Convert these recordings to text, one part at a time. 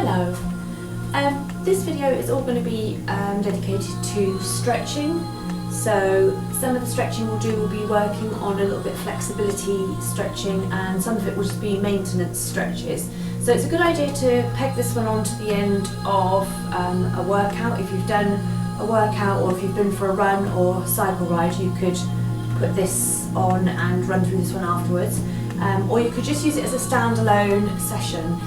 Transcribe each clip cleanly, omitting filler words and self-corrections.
Hello. This video is all going to be dedicated to stretching. So some of the stretching we'll do will be working on a little bit of flexibility stretching, and some of it will just be maintenance stretches. So it's a good idea to peg this one on to the end of a workout. If you've done a workout or if you've been for a run or cycle ride, you could put this on and run through this one afterwards. Or you could just use it as a standalone session.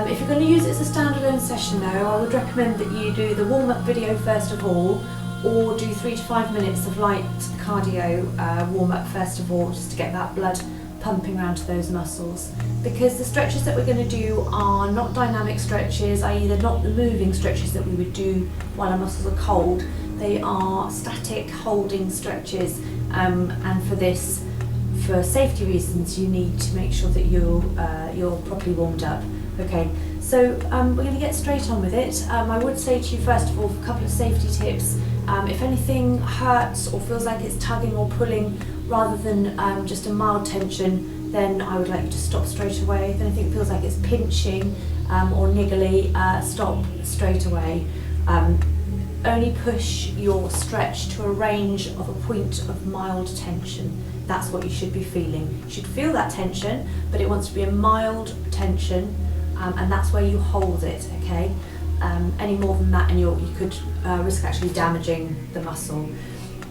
If you're going to use it as a standalone session though, I would recommend that you do the warm-up video first of all, or do 3 to 5 minutes of light cardio warm-up first of all, just to get that blood pumping around to those muscles. Because the stretches that we're going to do are not dynamic stretches, i.e. they're not the moving stretches that we would do while our muscles are cold. They are static holding stretches, and for this, for safety reasons, you need to make sure that you're properly warmed up. Okay, so we're going to get straight on with it. I would say to you first of all a couple of safety tips. If anything hurts or feels like it's tugging or pulling rather than just a mild tension, then I would like you to stop straight away. If anything feels like it's pinching or niggly, stop straight away. Only push your stretch to a range of a point of mild tension. That's what you should be feeling. You should feel that tension, but it wants to be a mild tension, and that's where you hold it, okay? Any more than that and you could risk actually damaging the muscle.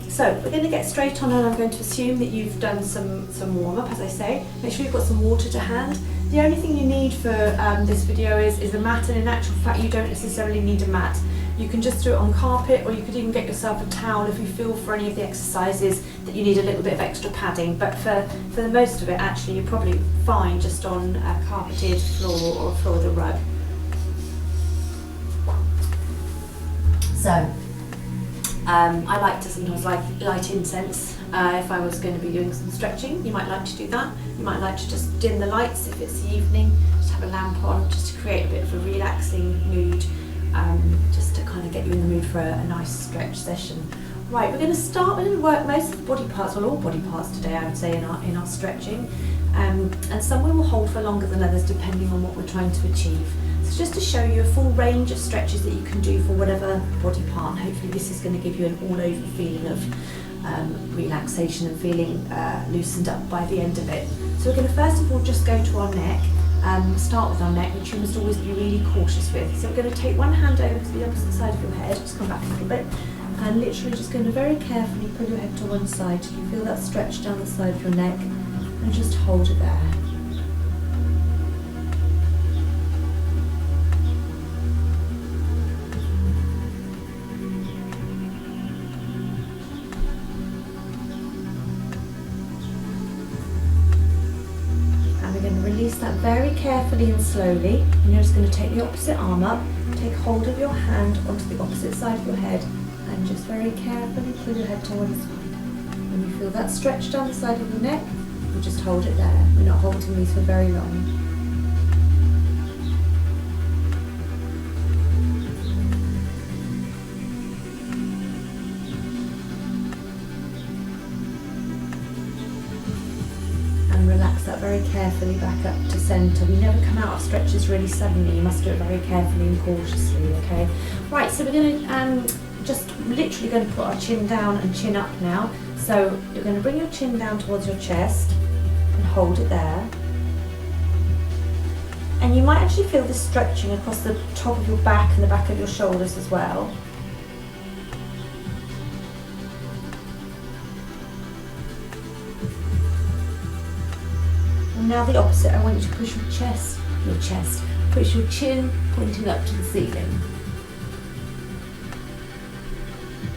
So we're going to get straight on, and I'm going to assume that you've done some warm-up, as I say. Make sure you've got some water to hand. The only thing you need for this video is a mat, and in actual fact you don't necessarily need a mat. You can just do it on carpet, or you could even get yourself a towel if you feel for any of the exercises that you need a little bit of extra padding. But for the most of it, actually, you're probably fine just on a carpeted floor or a floor with a rug. So, I like to sometimes light incense if I was going to be doing some stretching. You might like to do that. You might like to just dim the lights if it's the evening, just have a lamp on, just to create a bit of a relaxing mood. Just to kind of get you in the mood for a nice stretch session. Right, we're going to work most of the body parts, well all body parts today I would say in our stretching, and some we will hold for longer than others depending on what we're trying to achieve. So just to show you a full range of stretches that you can do for whatever body part, and hopefully this is going to give you an all-over feeling of relaxation and feeling loosened up by the end of it. So we're going to first of all just go to our neck. Start with our neck, which you must always be really cautious with. So we're going to take one hand over to the opposite side of your head, just come back a little bit, and literally just going to very carefully pull your head to one side till you feel that stretch down the side of your neck, and just hold it there. Release that very carefully and slowly, and you're just going to take the opposite arm up, take hold of your hand onto the opposite side of your head, and just very carefully pull your head to one side. When you feel that stretch down the side of your neck, you just hold it there. We're not holding these for very long. Relax that very carefully back up to centre. We never come out of stretches really suddenly. You must do it very carefully and cautiously, okay? Right, so we're going to just literally going to put our chin down and chin up now. So you're going to bring your chin down towards your chest and hold it there. And you might actually feel this stretching across the top of your back and the back of your shoulders as well. Now the opposite, I want you to push your chest, push your chin pointing up to the ceiling.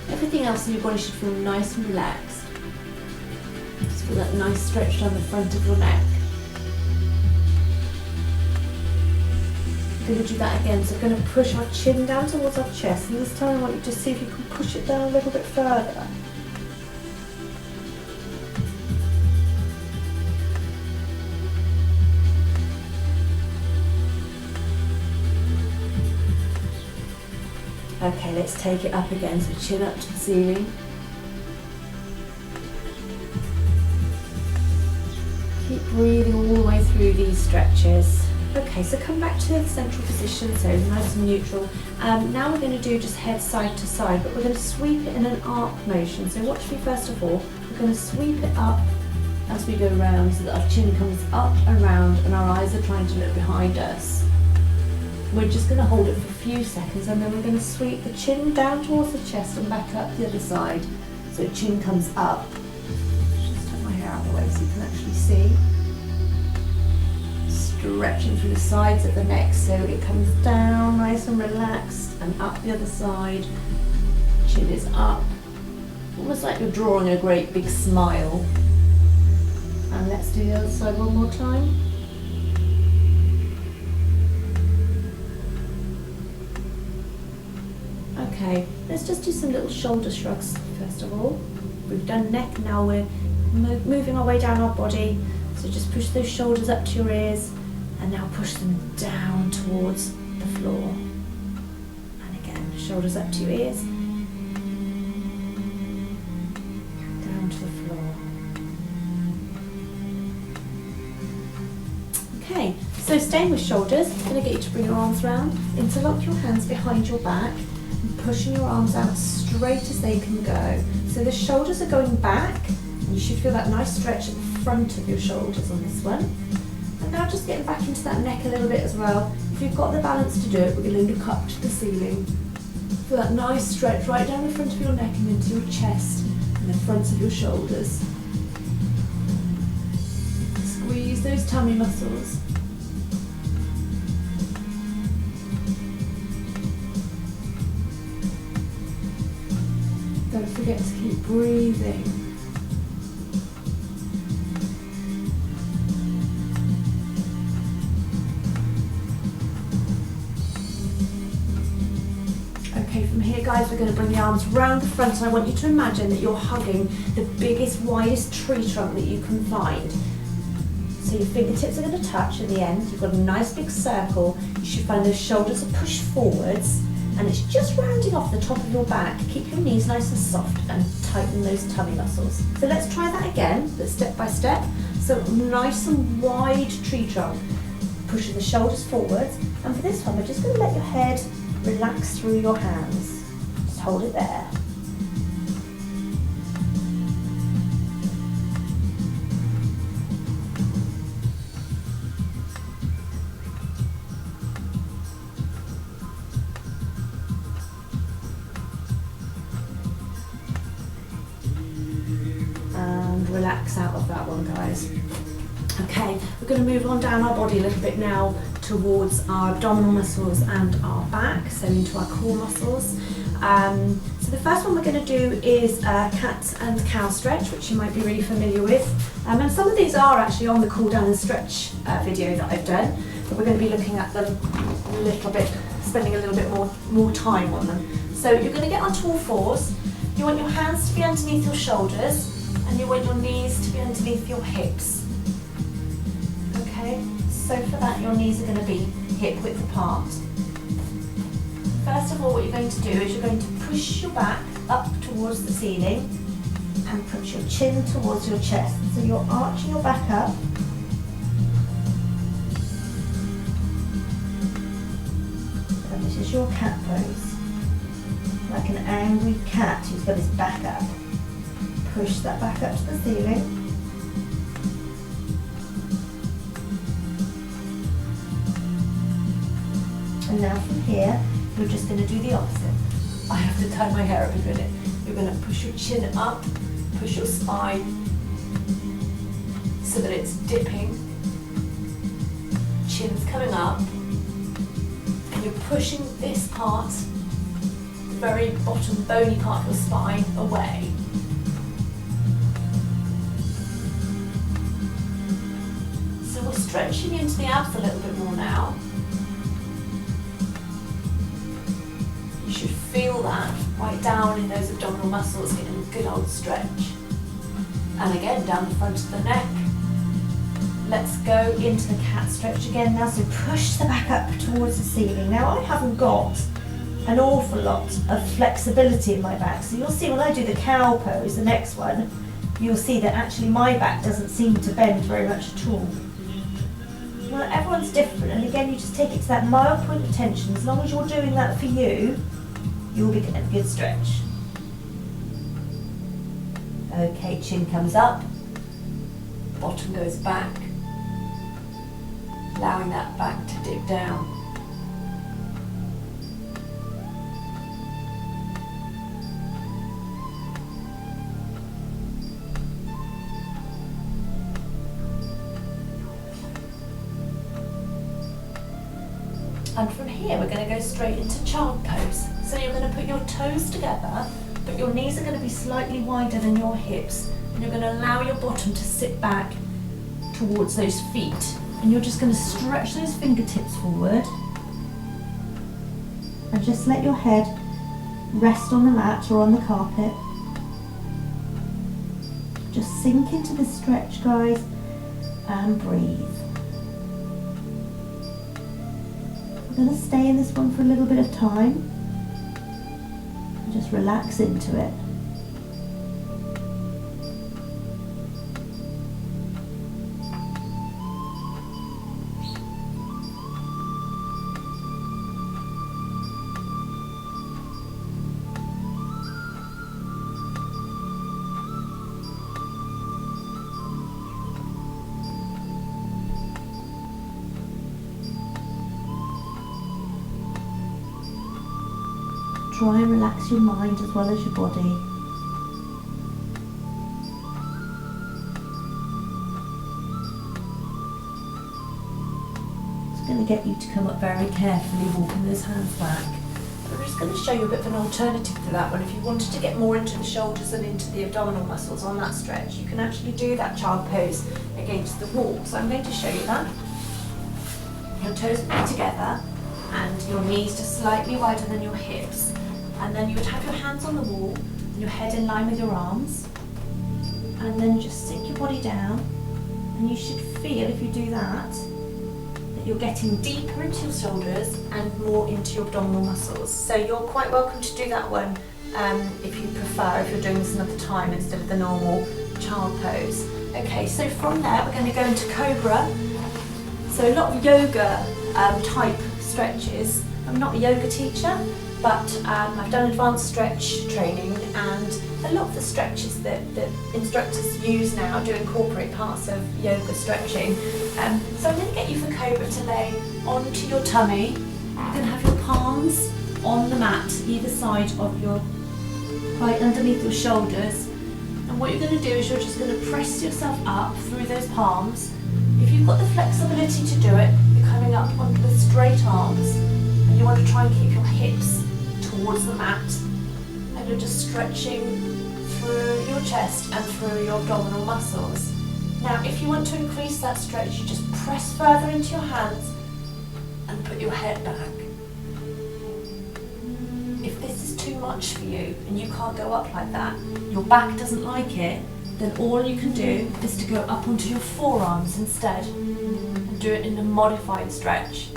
Everything else in your body should feel nice and relaxed. Just feel that nice stretch down the front of your neck. We're going to do that again, so we're going to push our chin down towards our chest, and this time I want you to see if you can push it down a little bit further. Okay, let's take it up again, so chin up to the ceiling. Keep breathing all the way through these stretches. Okay, so come back to the central position, so nice and neutral. Now we're going to do just head side to side, but we're going to sweep it in an arc motion. So watch me first of all. We're going to sweep it up as we go round so that our chin comes up and round and our eyes are trying to look behind us. We're just going to hold it for a few seconds and then we're going to sweep the chin down towards the chest and back up the other side. So chin comes up. Just tuck my hair out of the way so you can actually see. Stretching through the sides of the neck so it comes down nice and relaxed and up the other side. Chin is up. Almost like you're drawing a great big smile. And let's do the other side one more time. Okay, let's just do some little shoulder shrugs first of all. We've done neck, now we're moving our way down our body. So just push those shoulders up to your ears and now push them down towards the floor. And again, shoulders up to your ears. Down to the floor. Okay, so staying with shoulders, I'm going to get you to bring your arms round, interlock your hands behind your back, and pushing your arms out straight as they can go. So the shoulders are going back, and you should feel that nice stretch at the front of your shoulders on this one. And now just getting back into that neck a little bit as well. If you've got the balance to do it, we're going to look up to the ceiling. Feel that nice stretch right down the front of your neck and into your chest and the fronts of your shoulders. Squeeze those tummy muscles. Don't forget to keep breathing. Okay, from here guys, we're going to bring the arms round the front and I want you to imagine that you're hugging the biggest, widest tree trunk that you can find. So your fingertips are going to touch at the end. You've got a nice big circle. You should find those shoulders are pushed forwards and it's just rounding off the top of your back. Keep your knees nice and soft and tighten those tummy muscles. So let's try that again, but step by step. So nice and wide tree trunk, pushing the shoulders forwards. And for this one, we're just going to let your head relax through your hands. Just hold it there. And relax out of that one, guys. Okay, we're going to move on down our body a little bit now towards our abdominal muscles and our back, so into our core muscles. So the first one we're going to do is a cat and cow stretch, which you might be really familiar with. And some of these are actually on the cool down and stretch video that I've done, but we're going to be looking at them a little bit, spending a little bit more time on them. So you're going to get onto all fours. You want your hands to be underneath your shoulders, and you want your knees to be underneath your hips. Okay, so for that your knees are going to be hip width apart. First of all, what you're going to do is you're going to push your back up towards the ceiling and put your chin towards your chest. So you're arching your back up. And this is your cat pose. Like an angry cat who's got his back up. Push that back up to the ceiling. And now from here, you're just going to do the opposite. I have to tie my hair up in a minute. You're going to push your chin up, push your spine so that it's dipping. Chin's coming up. And you're pushing this part, the very bottom bony part of your spine, away. So we're stretching into the abs a little bit more now. You should feel that right down in those abdominal muscles, getting a good old stretch. And again, down the front of the neck. Let's go into the cat stretch again now. So push the back up towards the ceiling. Now I haven't got an awful lot of flexibility in my back. So you'll see when I do the cow pose, the next one, you'll see that actually my back doesn't seem to bend very much at all. Well, everyone's different, and again, you just take it to that mild point of tension. As long as you're doing that for you, you'll be getting a good stretch. Okay, chin comes up, Bottom goes back, allowing that back to dip down. And from here we're going to go straight into child pose. So you're going to put your toes together, but your knees are going to be slightly wider than your hips, and you're going to allow your bottom to sit back towards those feet, and you're just going to stretch those fingertips forward and just let your head rest on the mat or on the carpet. Just sink into the stretch, guys, and breathe. We're going to stay in this one for a little bit of time and just relax into it. Try and relax your mind as well as your body. It's going to get you to come up very carefully, walking those hands back. I'm just going to show you a bit of an alternative to that one. If you wanted to get more into the shoulders and into the abdominal muscles on that stretch, you can actually do that child pose against the wall. So I'm going to show you that. Your toes will be together and your knees just slightly wider than your hips. And then you would have your hands on the wall and your head in line with your arms. And then just sink your body down. And you should feel, if you do that, that you're getting deeper into your shoulders and more into your abdominal muscles. So you're quite welcome to do that one if you prefer, if you're doing this another time instead of the normal child pose. Okay, so from there we're going to go into Cobra. So a lot of yoga type stretches. I'm not a yoga teacher, but I've done advanced stretch training, and a lot of the stretches that instructors use now do incorporate parts of yoga stretching. So I'm going to get you for Cobra to lay onto your tummy. You're going to have your palms on the mat, either side of your, right underneath your shoulders. And what you're going to do is you're just going to press yourself up through those palms. If you've got the flexibility to do it, you're coming up onto the straight arms, and you want to try and keep your hips towards the mat, and you're just stretching through your chest and through your abdominal muscles. Now if you want to increase that stretch, you just press further into your hands and put your head back. If this is too much for you and you can't go up like that, your back doesn't like it, then all you can do is to go up onto your forearms instead and do it in a modified stretch.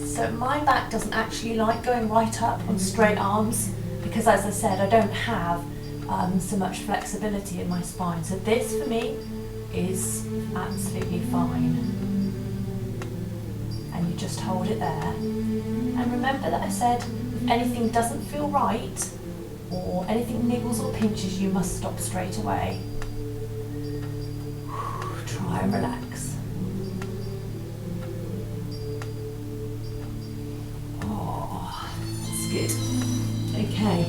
So my back doesn't actually like going right up on straight arms because, as I said, I don't have so much flexibility in my spine. So this for me is absolutely fine. And you just hold it there. And remember that I said if anything doesn't feel right or anything niggles or pinches, you must stop straight away. Try and relax. Good. Okay,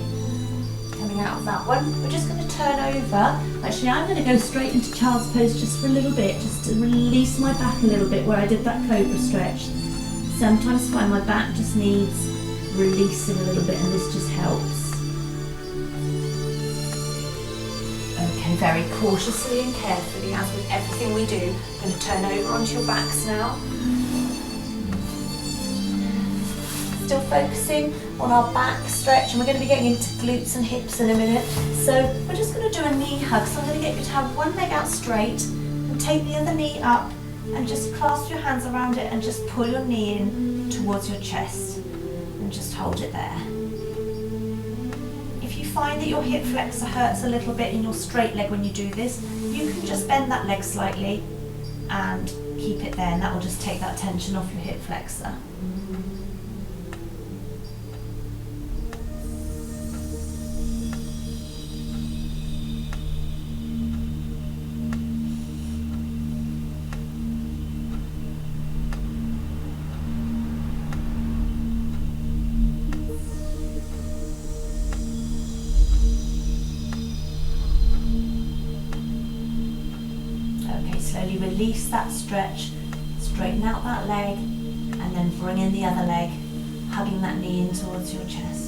coming out of that one, we're just going to turn over. Actually, I'm going to go straight into child's pose just for a little bit, just to release my back a little bit where I did that Cobra stretch. Sometimes I find my back just needs releasing a little bit, and this just helps. Okay, very cautiously and carefully, as with everything we do, I'm going to turn over onto your backs now. Still focusing on our back stretch, and we're going to be getting into glutes and hips in a minute. So we're just going to do a knee hug. So I'm going to get you to have one leg out straight and take the other knee up and just clasp your hands around it and just pull your knee in towards your chest and just hold it there. If you find that your hip flexor hurts a little bit in your straight leg when you do this, you can just bend that leg slightly and keep it there, and that will just take that tension off your hip flexor. Slowly release that stretch, straighten out that leg, and then bring in the other leg, hugging that knee in towards your chest.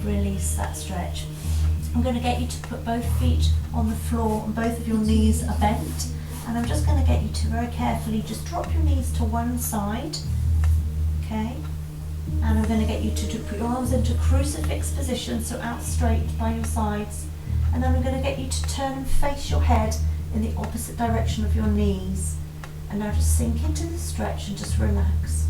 Release that stretch. I'm going to get you to put both feet on the floor and both of your knees are bent, and I'm just going to get you to very carefully just drop your knees to one side, okay, and I'm going to get you to put your arms into crucifix position, so out straight by your sides, and then I'm going to get you to turn and face your head in the opposite direction of your knees, and now just sink into the stretch and just relax.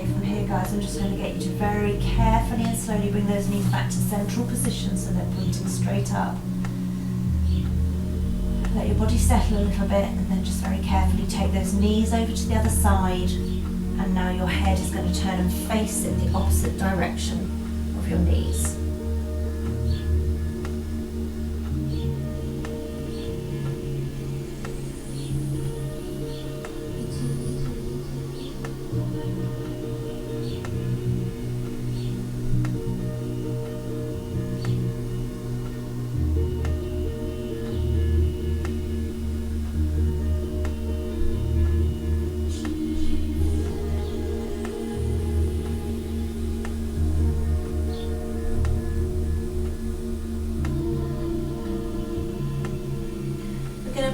From here, guys, I'm just going to get you to very carefully and slowly bring those knees back to central position so they're pointing straight up. Let your body settle a little bit, and then just very carefully take those knees over to the other side, and now your head is going to turn and face in the opposite direction of your knees.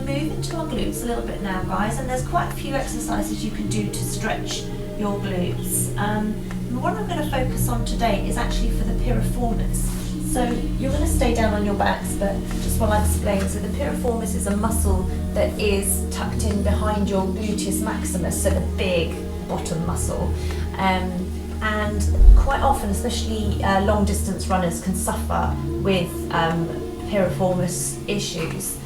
Move into our glutes a little bit now, guys, and there's quite a few exercises you can do to stretch your glutes. The one I'm going to focus on today is actually for the piriformis. So you're going to stay down on your backs, but just while I explain, so the piriformis is a muscle that is tucked in behind your gluteus maximus, so the big bottom muscle. And quite often, especially long distance runners, can suffer with piriformis issues.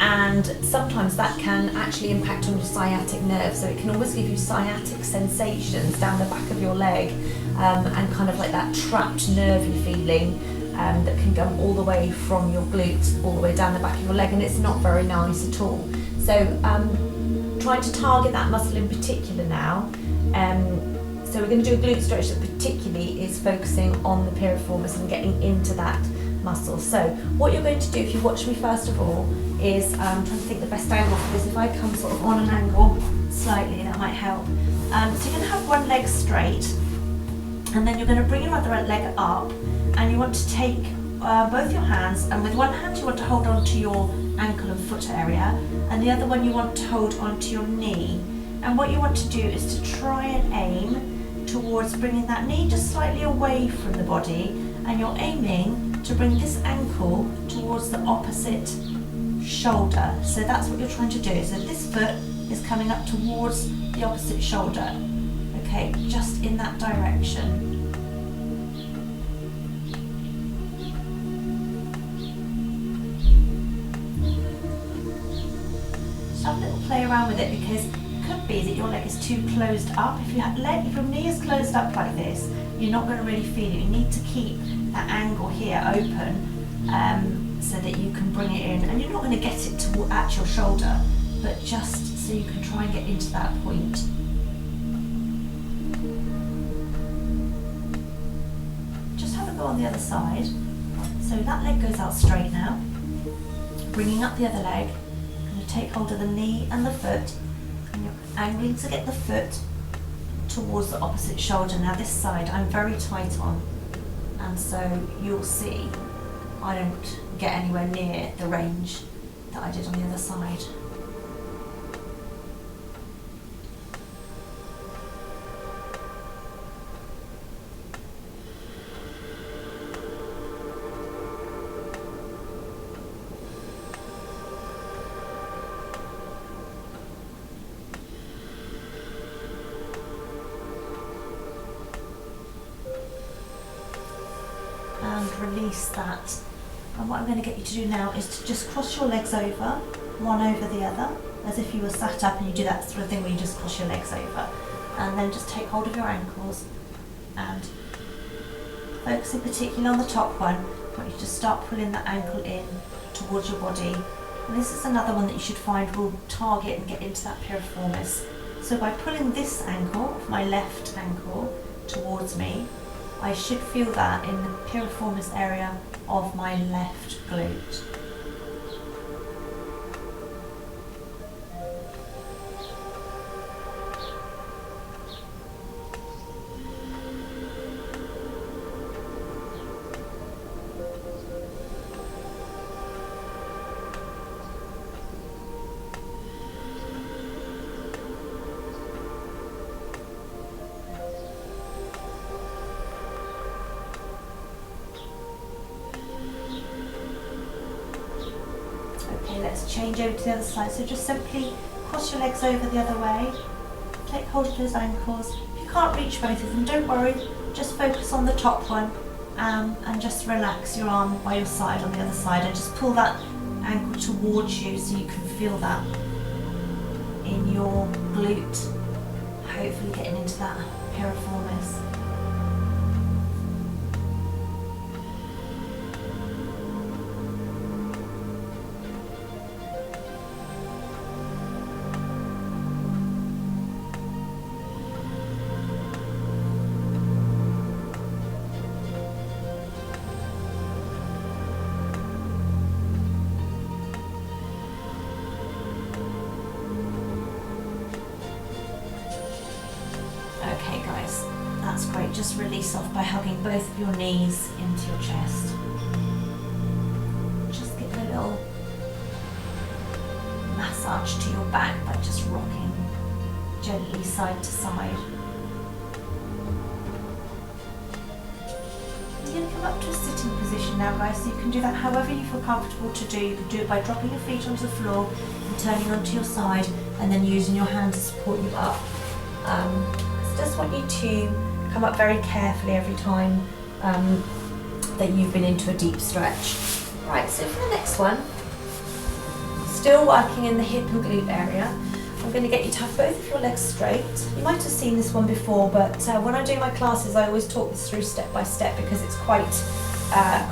And sometimes that can actually impact on your sciatic nerve, so it can always give you sciatic sensations down the back of your leg, and kind of like that trapped nervy feeling that can go all the way from your glutes all the way down the back of your leg, and it's not very nice at all. So trying to target that muscle in particular now. So we're going to do a glute stretch that particularly is focusing on the piriformis and getting into that muscle. So what you're going to do, if you watch me first of all, is I'm trying to think the best angle for this. If I come sort of on an angle slightly, that might help. So you're going to have one leg straight, and then you're going to bring your other leg up, and you want to take both your hands, and with one hand you want to hold on to your ankle and foot area, and the other one you want to hold onto your knee. And what you want to do is to try and aim towards bringing that knee just slightly away from the body, and you're aiming to bring this ankle towards the opposite shoulder. So that's what you're trying to do. So this foot is coming up towards the opposite shoulder. Okay, just in that direction. Just have a little play around with it, because you could be is that your leg is too closed up. If your knee is closed up like this, you're not going to really feel it. You need to keep that angle here open so that you can bring it in, and you're not going to get it at your shoulder, but just so you can try and get into that point. Just have a go on the other side. So that leg goes out straight now. Bringing up the other leg, I'm going to take hold of the knee and the foot, and you're angling to get the foot towards the opposite shoulder. Now this side I'm very tight on, and so you'll see I don't get anywhere near the range that I did on the other side. And release that. And what I'm going to get you to do now is to just cross your legs over, one over the other, as if you were sat up, and you do that sort of thing where you just cross your legs over. And then just take hold of your ankles and focusing particularly on the top one, I want you to start pulling that ankle in towards your body. And this is another one that you should find will target and get into that piriformis. So by pulling this ankle, my left ankle, towards me, I should feel that in the piriformis area of my left glute. Let's change over to the other side. So just simply cross your legs over the other way, take hold of those ankles. If you can't reach both of them, don't worry, just focus on the top one and just relax your arm by your side on the other side, and just pull that ankle towards you so you can feel that in your glute, hopefully getting into that piriformis. Okay guys, that's great. Just release off by hugging both of your knees into your chest. Just give a little massage to your back by just rocking gently side to side. You're going to come up to a sitting position now guys, so you can do that however you feel comfortable to do. You can do it by dropping your feet onto the floor and turning onto your side, and then using your hand to support you up. Just want you to come up very carefully every time that you've been into a deep stretch. Right, so for the next one, still working in the hip and glute area, I'm going to get you to have both of your legs straight. You might have seen this one before, but when I do my classes I always talk this through step by step because it's quite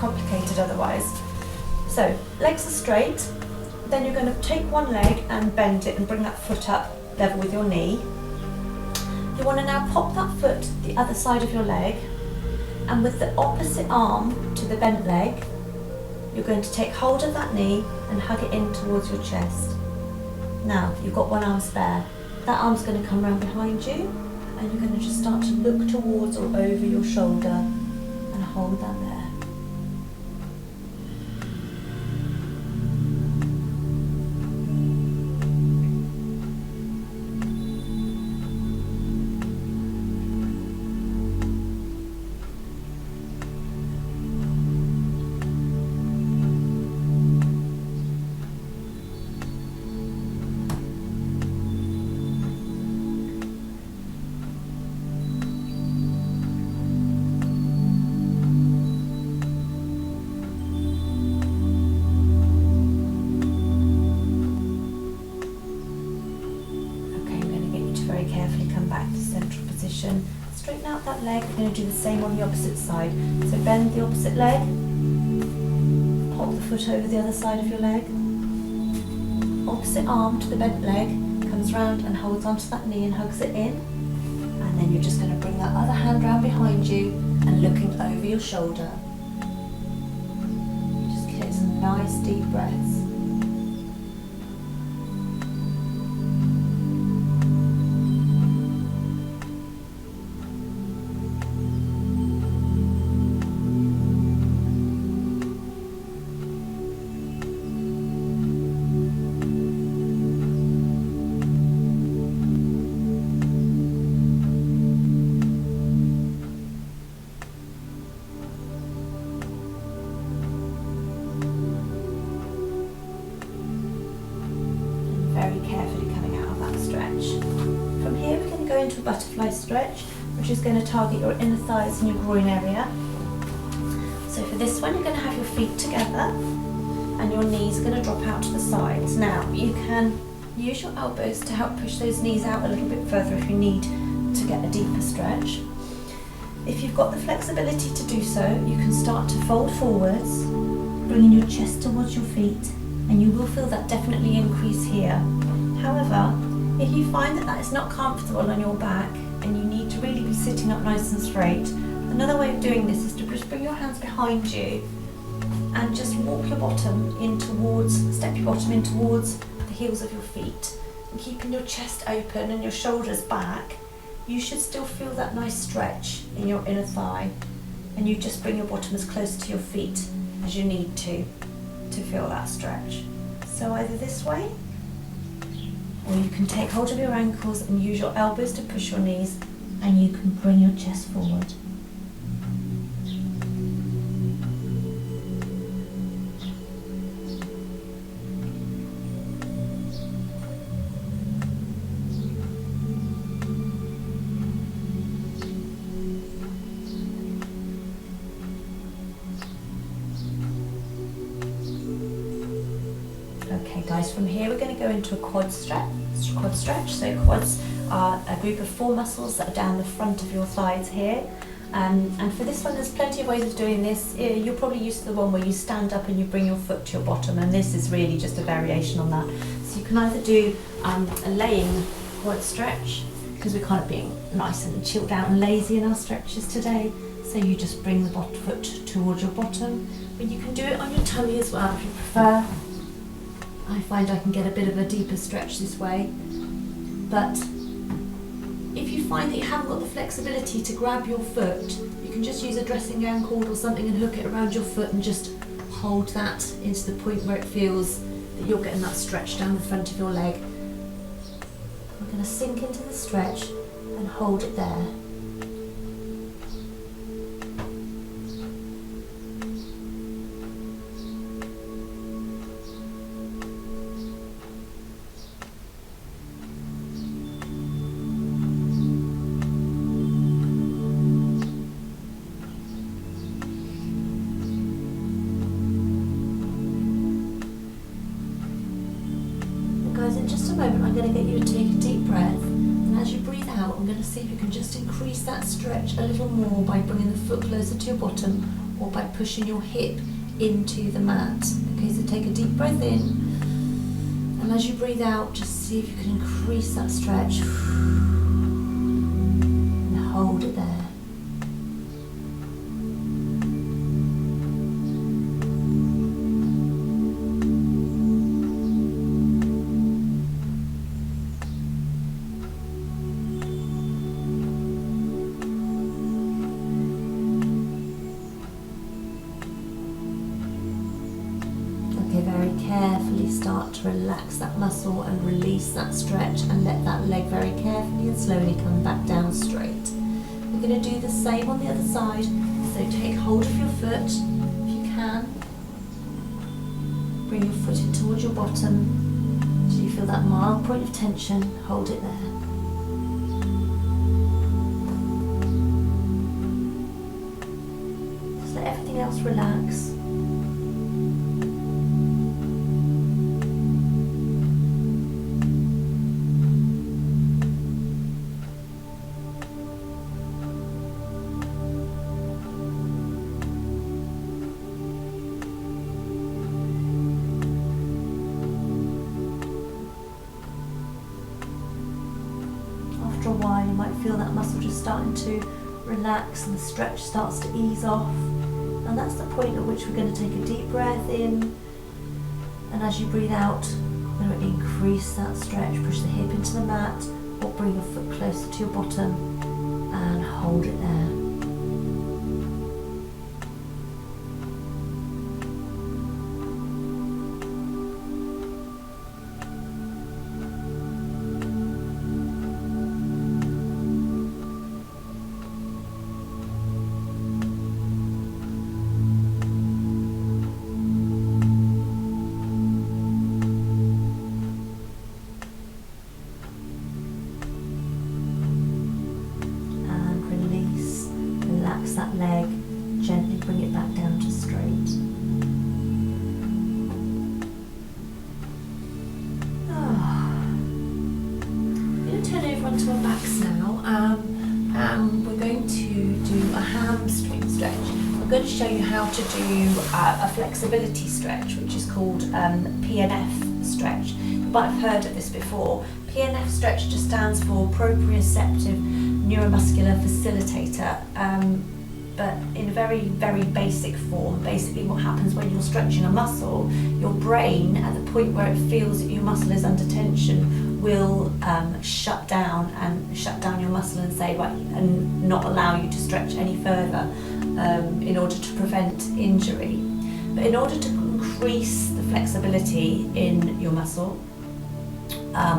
complicated otherwise. So, legs are straight, then you're going to take one leg and bend it and bring that foot up level with your knee. You want to now pop that foot to the other side of your leg, and with the opposite arm to the bent leg, you're going to take hold of that knee and hug it in towards your chest. Now, you've got one arm spare. That arm's going to come round behind you, and you're going to just start to look towards or over your shoulder and hold that there. leg, we're going to do the same on the opposite side. So bend the opposite leg, pop the foot over the other side of your leg, opposite arm to the bent leg, comes round and holds onto that knee and hugs it in, and then you're just going to bring that other hand round behind you and looking over your shoulder. Just get some nice deep breaths. Very carefully coming out of that stretch. From here we're going to go into a butterfly stretch, which is going to target your inner thighs and your groin area. So for this one you're going to have your feet together and your knees are going to drop out to the sides. Now you can use your elbows to help push those knees out a little bit further if you need to get a deeper stretch. If you've got the flexibility to do so, you can start to fold forwards, bringing your chest towards your feet, and you will feel that definitely increase here. However, if you find that that is not comfortable on your back and you need to really be sitting up nice and straight, another way of doing this is to just bring your hands behind you and just walk your bottom in towards, step your bottom in towards the heels of your feet, and keeping your chest open and your shoulders back. You should still feel that nice stretch in your inner thigh, and you just bring your bottom as close to your feet as you need to feel that stretch. So either this way, or you can take hold of your ankles and use your elbows to push your knees, and you can bring your chest forward. Okay guys, from here we're going to go into a quad stretch. So quads are a group of 4 muscles that are down the front of your thighs here. And for this one there's plenty of ways of doing this. You're probably used to the one where you stand up and you bring your foot to your bottom, and this is really just a variation on that. So you can either do a laying quad stretch, because we're kind of being nice and chilled out and lazy in our stretches today. So you just bring the foot towards your bottom, but you can do it on your tummy as well if you prefer. I find I can get a bit of a deeper stretch this way, but if you find that you haven't got the flexibility to grab your foot, you can just use a dressing gown cord or something and hook it around your foot and just hold that into the point where it feels that you're getting that stretch down the front of your leg. We're going to sink into the stretch and hold it there. In just a moment I'm going to get you to take a deep breath, and as you breathe out I'm going to see if you can just increase that stretch a little more by bringing the foot closer to your bottom or by pushing your hip into the mat. Okay, so take a deep breath in, and as you breathe out just see if you can increase that stretch and hold it there. Very carefully start to relax that muscle and release that stretch, and let that leg very carefully and slowly come back down straight. We're going to do the same on the other side, so take hold of your foot if you can. Bring your foot in towards your bottom so you feel that mild point of tension. Hold it there. Just let everything else relax. muscle just starting to relax and the stretch starts to ease off. And that's the point at which we're going to take a deep breath in, and as you breathe out, we're going to increase that stretch, push the hip into the mat or bring your foot closer to your bottom and hold it there. That leg, gently bring it back down to straight. I'm going to turn over onto our backs now, and we're going to do a hamstring stretch. I'm going to show you how to do a flexibility stretch, which is called PNF stretch. You might have heard of this before. PNF stretch just stands for proprioceptive neuromuscular facilitator. But in a very, very basic form, basically what happens when you're stretching a muscle, your brain, at the point where it feels that your muscle is under tension, will shut down your muscle and say, right, and not allow you to stretch any further in order to prevent injury. But in order to increase the flexibility in your muscle,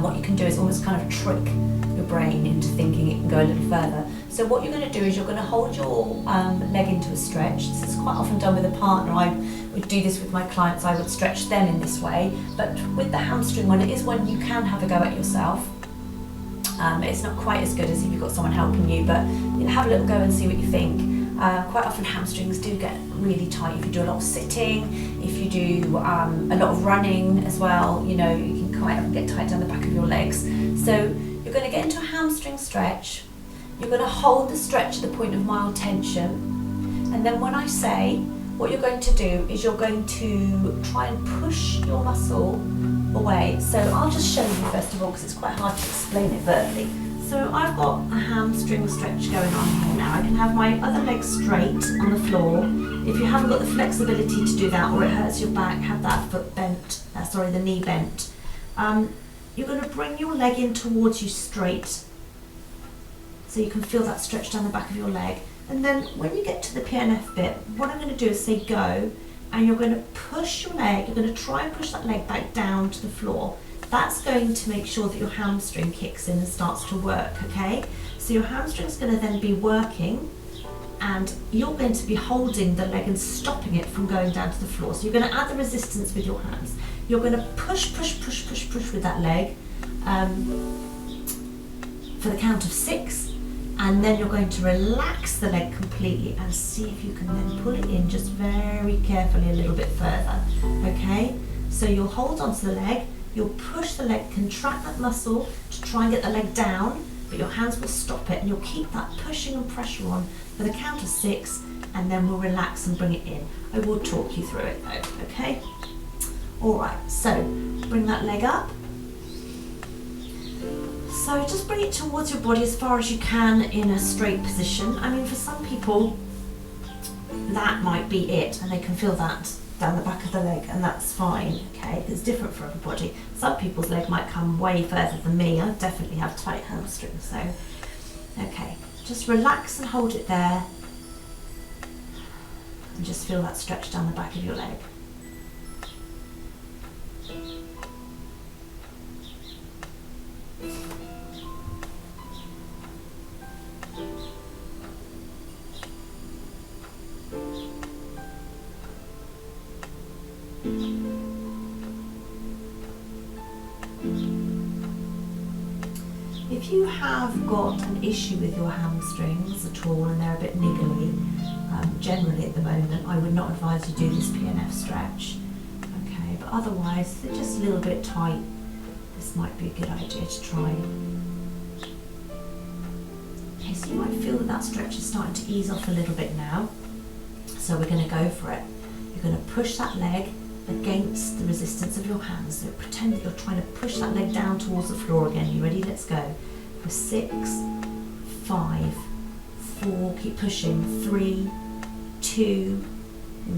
what you can do is almost kind of trick your brain into thinking it can go a little further. So what you're going to do is you're going to hold your leg into a stretch. This is quite often done with a partner. I would do this with my clients. I would stretch them in this way. But with the hamstring one, it is one you can have a go at yourself. It's not quite as good as if you've got someone helping you, but have a little go and see what you think. Quite often hamstrings do get really tight if you do a lot of sitting, if you do a lot of running as well, you can quite often get tight down the back of your legs. So you're going to get into a hamstring stretch. You're going to hold the stretch at the point of mild tension, and then when I say, what you're going to do is you're going to try and push your muscle away. So I'll just show you first of all, because it's quite hard to explain it verbally. So I've got a hamstring stretch going on here now. I can have my other leg straight on the floor. If you haven't got the flexibility to do that, or it hurts your back, have that foot bent, the knee bent. You're going to bring your leg in towards you straight, so you can feel that stretch down the back of your leg. And then when you get to the PNF bit, what I'm going to do is say go, and you're going to push your leg, you're going to try and push that leg back down to the floor. That's going to make sure that your hamstring kicks in and starts to work, okay? So your hamstring's going to then be working, and you're going to be holding the leg and stopping it from going down to the floor. So you're going to add the resistance with your hands. You're going to push with that leg for the count of 6. And then you're going to relax the leg completely and see if you can then pull it in just very carefully a little bit further, okay? So you'll hold onto the leg, you'll push the leg, contract that muscle to try and get the leg down, but your hands will stop it, and you'll keep that pushing and pressure on for the count of 6, and then we'll relax and bring it in. I will talk you through it though, okay? All right, so bring that leg up. So just bring it towards your body as far as you can in a straight position. I mean, for some people, that might be it, and they can feel that down the back of the leg, and that's fine, okay? It's different for everybody. Some people's leg might come way further than me. I definitely have tight hamstrings, so, okay. Just relax and hold it there, and just feel that stretch down the back of your leg. If you have got an issue with your hamstrings at all and they're a bit niggly, generally at the moment I would not advise you do this PNF stretch. Okay, but otherwise they're just a little bit tight. This might be a good idea to try. Okay, so you might feel that that stretch is starting to ease off a little bit now. So we're going to go for it. You're going to push that leg against the resistance of your hands. So pretend that you're trying to push that leg down towards the floor again. You ready? Let's go. For 6, 5, 4, keep pushing, 3, 2,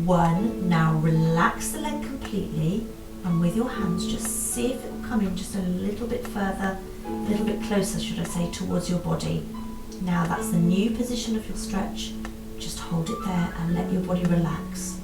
1. Now relax the leg completely, and with your hands just see if it will come in just a little bit further, a little bit closer should I say, towards your body. Now that's the new position of your stretch. Just hold it there and let your body relax.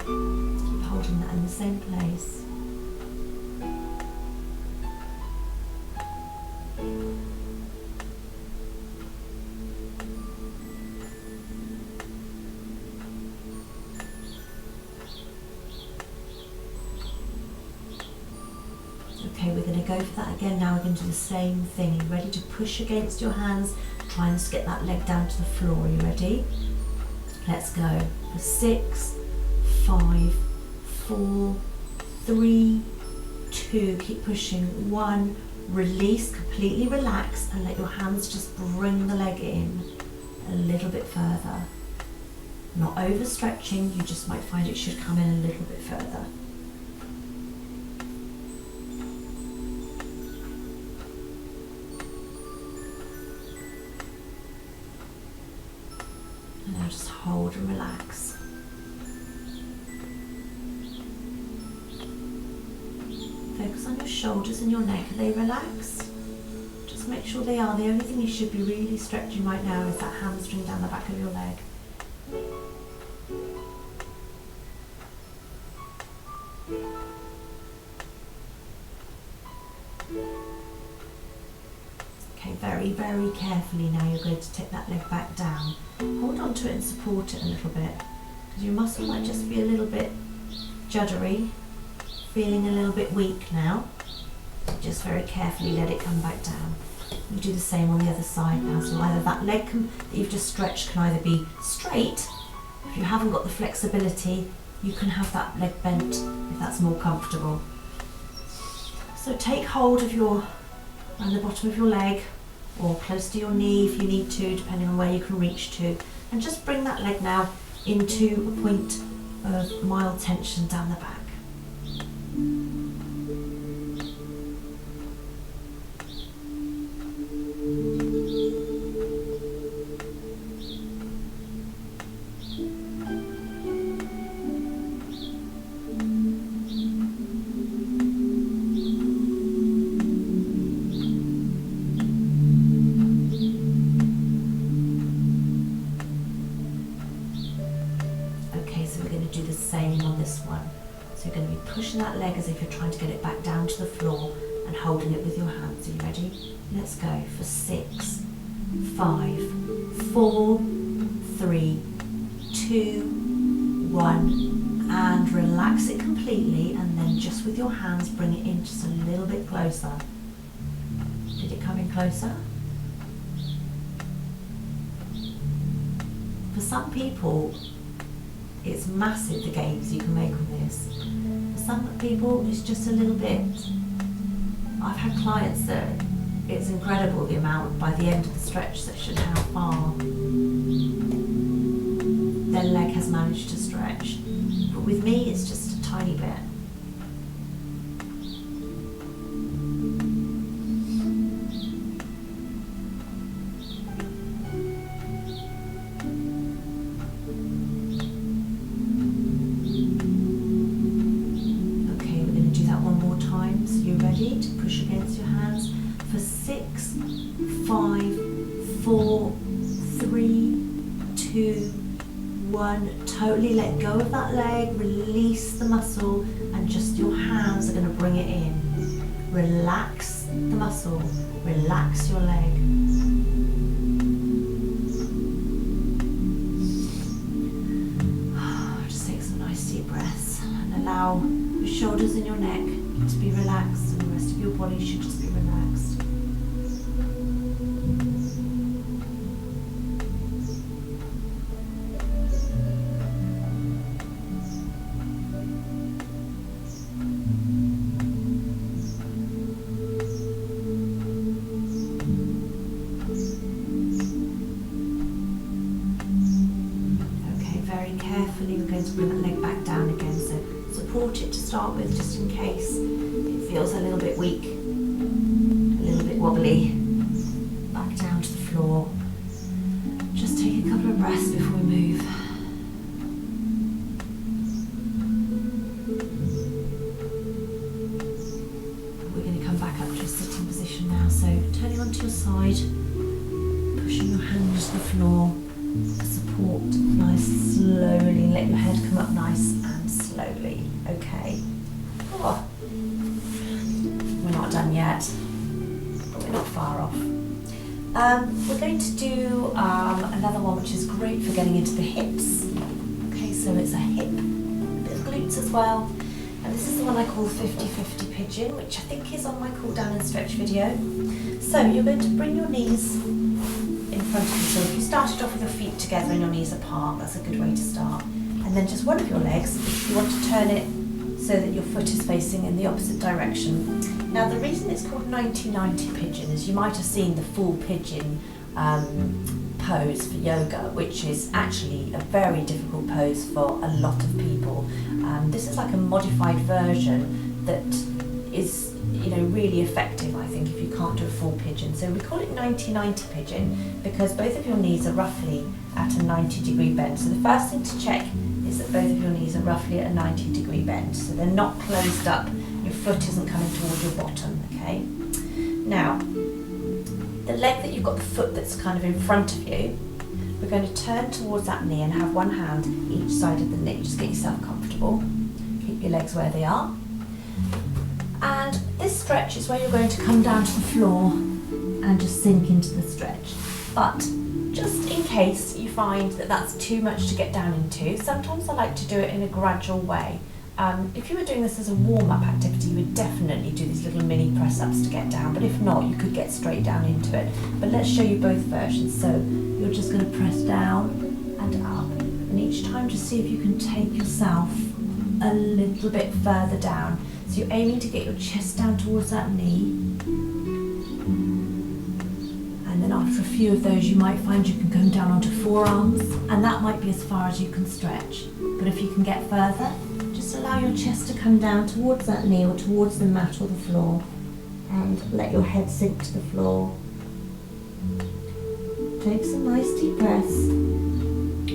Keep holding that in the same place. Okay, we're going to go for that again. Now we're going to do the same thing. Are you ready to push against your hands? Try and get that leg down to the floor. Are you ready? Let's go. For 6, 5, 4, 3, 2. Keep pushing. 1. Release, completely relax, and let your hands just bring the leg in a little bit further. Not overstretching, you just might find it should come in a little bit further. And now just hold and relax. Focus on your shoulders and your neck. Are they relaxed? Just make sure they are. The only thing you should be really stretching right now is that hamstring down the back of your leg. Okay, very, very carefully now you're going to take that leg back down. Hold on to it and support it a little bit, because your muscle might just be a little bit juddery, feeling a little bit weak now. Just very carefully let it come back down. You do the same on the other side now, so either that leg that you've just stretched can either be straight. If you haven't got the flexibility, you can have that leg bent if that's more comfortable. So take hold of around the bottom of your leg, or close to your knee if you need to, depending on where you can reach to, and just bring that leg now into a point of mild tension down the back. Do the same on this one. So you're going to be pushing that leg as if you're trying to get it back down to the floor and holding it with your hands. Are you ready? Let's go for 6, 5, 4, 3, 2, 1, and relax it completely, and then just with your hands bring it in just a little bit closer. Did it come in closer? For some people, it's massive, the gains you can make on this. For some people, it's just a little bit. I've had clients that it's incredible the amount by the end of the stretch session, how far their leg has managed to stretch. But with me, it's just a tiny bit. To push against your hands for 6, 5, 4, 3, 2, 1. Totally let go of that leg, release the muscle, and just your hands are going to bring it in. Relax the muscle, relax your leg. Just take some nice deep breaths and allow your shoulders and your neck to be relaxed, and the rest of your body should just be relaxed. very carefully we're going to bring that leg back down again. So support it to start with, just in case it feels a little bit weak, a little bit wobbly. Back down to the floor. Just take a couple of breaths before we move. We're going to come back up to a sitting position now. So turning onto your side, pushing your hands to the floor. Support nice slowly, let your head come up nice and slowly. Okay. Oh. We're not done yet, but we're not far off. We're going to do another one which is great for getting into the hips. Okay, so it's a hip, a bit of glutes as well. And this is the one I call 50-50 pigeon, which I think is on my cool down and stretch video. So you're going to bring your knees in front of you. So if you started off with your feet together and your knees apart, that's a good way to start. And then just one of your legs, you want to turn it so that your foot is facing in the opposite direction. Now the reason it's called 90-90 pigeon is you might have seen the full pigeon pose for yoga, which is actually a very difficult pose for a lot of people. This is like a modified version that is, you know, really effective, I think, if you can't do a full pigeon. So we call it 90-90 pigeon because both of your knees are roughly at a 90-degree bend. So the first thing to check is that both of your knees are roughly at a 90-degree bend. So they're not closed up, your foot isn't coming towards your bottom, okay? Now, the leg that you've got the foot that's kind of in front of you, we're going to turn towards that knee and have one hand each side of the knee. Just get yourself comfortable. Keep your legs where they are. And this stretch is where you're going to come down to the floor and just sink into the stretch. But just in case you find that that's too much to get down into, sometimes I like to do it in a gradual way. If you were doing this as a warm-up activity, you would definitely do these little mini press-ups to get down, but if not, you could get straight down into it. But let's show you both versions. So you're just going to press down and up, and each time just see if you can take yourself a little bit further down. So you're aiming to get your chest down towards that knee, and then after a few of those you might find you can come down onto forearms, and that might be as far as you can stretch. But if you can get further, just allow your chest to come down towards that knee or towards the mat or the floor, and let your head sink to the floor. Take some nice deep breaths, and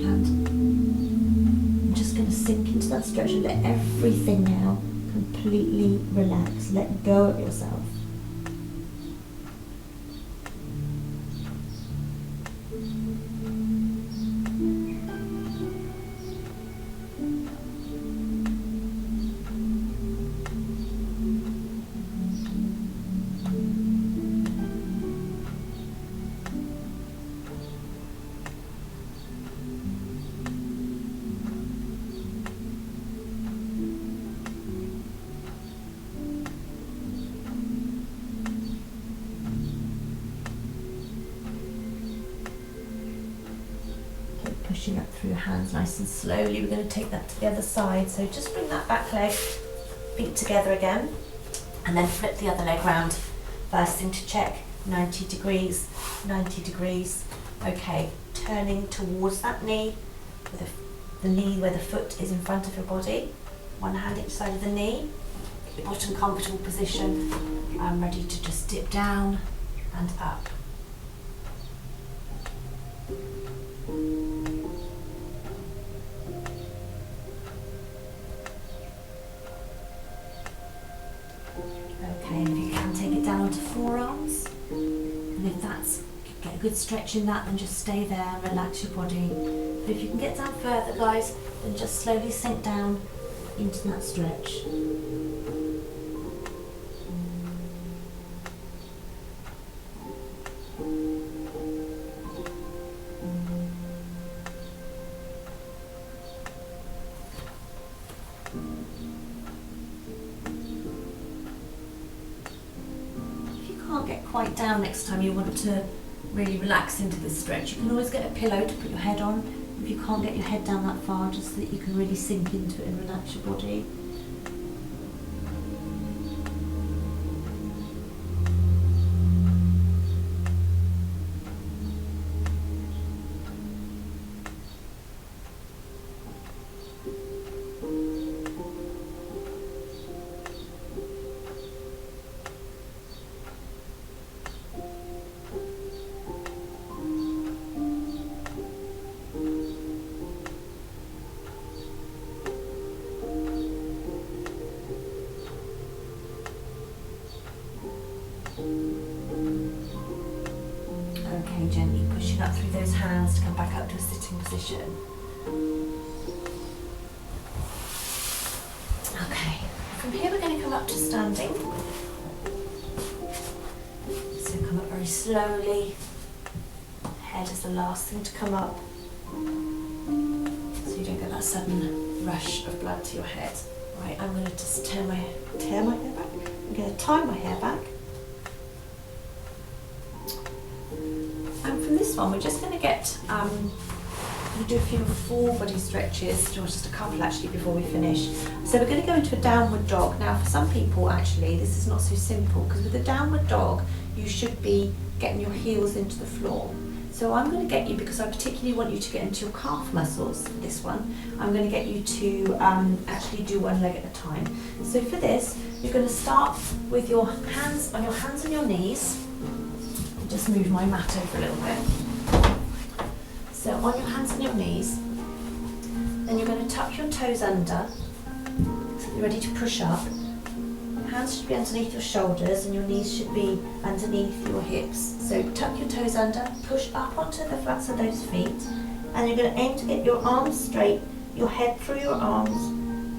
I'm just going to sink into that stretch and let everything now completely relax. Let go of yourself. Pushing up through your hands nice and slowly. We're going to take that to the other side. So just bring that back leg, feet together again, and then flip the other leg round. First thing to check, 90 degrees, 90 degrees. Okay, turning towards that knee, with the knee where the foot is in front of your body. One hand each side of the knee. Get your bottom comfortable position. I'm ready to just dip down and up. Okay, and if you can, take it down onto forearms, and if that's, get a good stretch in that, then just stay there, relax your body. But if you can get down further, guys, then just slowly sink down into that stretch. Can't get quite down next time you want to really relax into this stretch, you can always get a pillow to put your head on if you can't get your head down that far, just so that you can really sink into it and relax your body. come back up to a sitting position. Okay, from here we're going to come up to standing. So come up very slowly. Head is the last thing to come up, so you don't get that sudden rush of blood to your head. Right, I'm going to just tear my hair back. I'm going to tie my hair back. And from this one, we're just going to get, we'll do a few full body stretches, or just a couple actually before we finish. So we're going to go into a downward dog. Now for some people actually, this is not so simple, because with a downward dog, you should be getting your heels into the floor. So I'm going to get you, because I particularly want you to get into your calf muscles for this one, I'm going to get you to actually do one leg at a time. So for this, you're going to start with your hands on your knees. I'll just move my mat over a little bit. So on your hands and your knees, then you're going to tuck your toes under, so you're ready to push up. Hands should be underneath your shoulders and your knees should be underneath your hips. So tuck your toes under, push up onto the flats of those feet, and you're going to aim to get your arms straight, your head through your arms,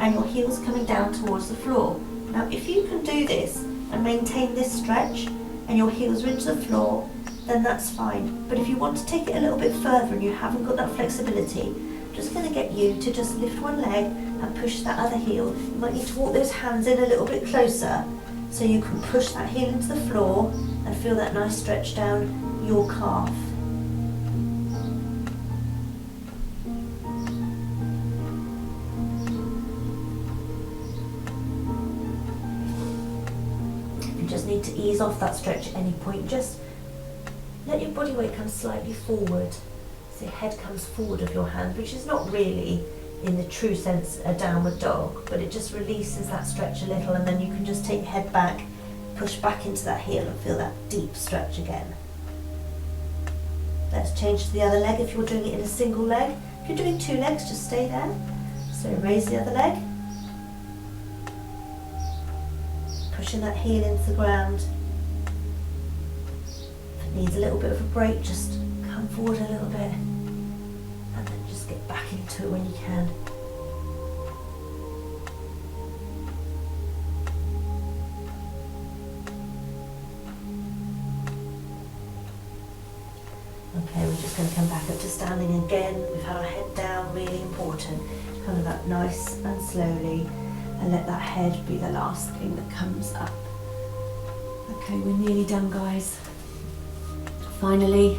and your heels coming down towards the floor. Now if you can do this and maintain this stretch and your heels are into the floor, then that's fine. But if you want to take it a little bit further and you haven't got that flexibility, I'm just going to get you to just lift one leg and push that other heel. You might need to walk those hands in a little bit closer so you can push that heel into the floor and feel that nice stretch down your calf. You just need to ease off that stretch at any point. Just let your body weight come slightly forward. So your head comes forward of your hand, which is not really in the true sense a downward dog, but it just releases that stretch a little, and then you can just take your head back, push back into that heel and feel that deep stretch again. Let's change to the other leg if you're doing it in a single leg. If you're doing two legs, just stay there. So raise the other leg, pushing that heel into the ground. If it needs a little bit of a break, just come forward a little bit and then just get back into it when you can. Okay, we're just going to come back up to standing again. We've had our head down, really important. Come up nice and slowly and let that head be the last thing that comes up. Okay, we're nearly done, guys. Finally,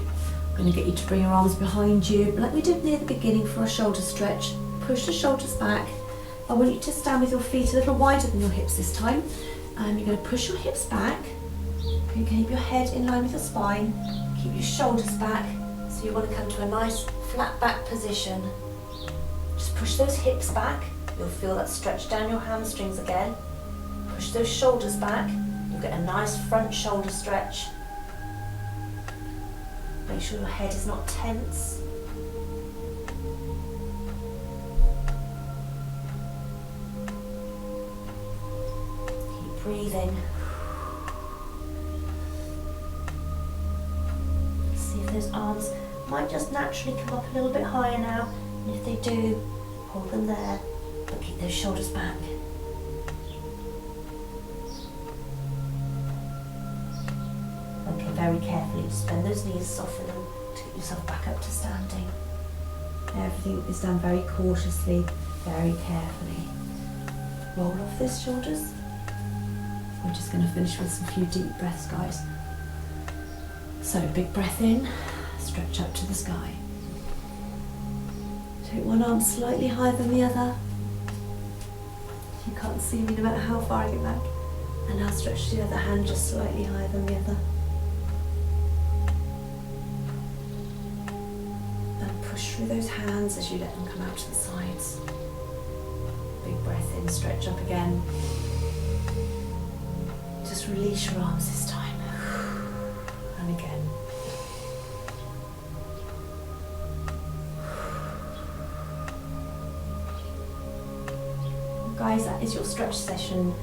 I'm going to get you to bring your arms behind you, like we did near the beginning for a shoulder stretch. Push the shoulders back. I want you to stand with your feet a little wider than your hips this time. You're going to push your hips back. You keep your head in line with your spine. Keep your shoulders back. So you want to come to a nice flat back position. Just push those hips back. You'll feel that stretch down your hamstrings again. Push those shoulders back. You'll get a nice front shoulder stretch. Make sure your head is not tense. Keep breathing. See if those arms might just naturally come up a little bit higher now. And if they do, hold them there, but keep those shoulders back. Okay, very carefully, just bend those knees, soften them to get yourself back up to standing. Everything is done very cautiously, very carefully. Roll off those shoulders. We're just going to finish with some few deep breaths, guys. So, big breath in, stretch up to the sky. Take one arm slightly higher than the other. You can't see me no matter how far I get back. And now stretch the other hand just slightly higher than the other. And push through those hands as you let them come out to the sides. Big breath in, stretch up again. Just release your arms this time. And again. Guys, that is your stretch session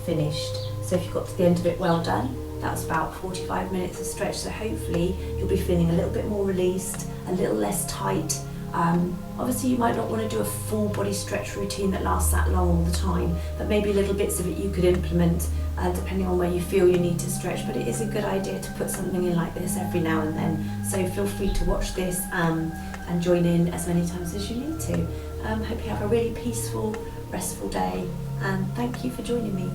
finished. So if you got to the end of it, well done. that was about 45 minutes of stretch, so hopefully you'll be feeling a little bit more released, a little less tight. Obviously you might not want to do a full body stretch routine that lasts that long all the time, but maybe little bits of it you could implement depending on where you feel you need to stretch. But it is a good idea to put something in like this every now and then, so feel free to watch this and join in as many times as you need to. Hope you have a really peaceful, restful day, and thank you for joining me.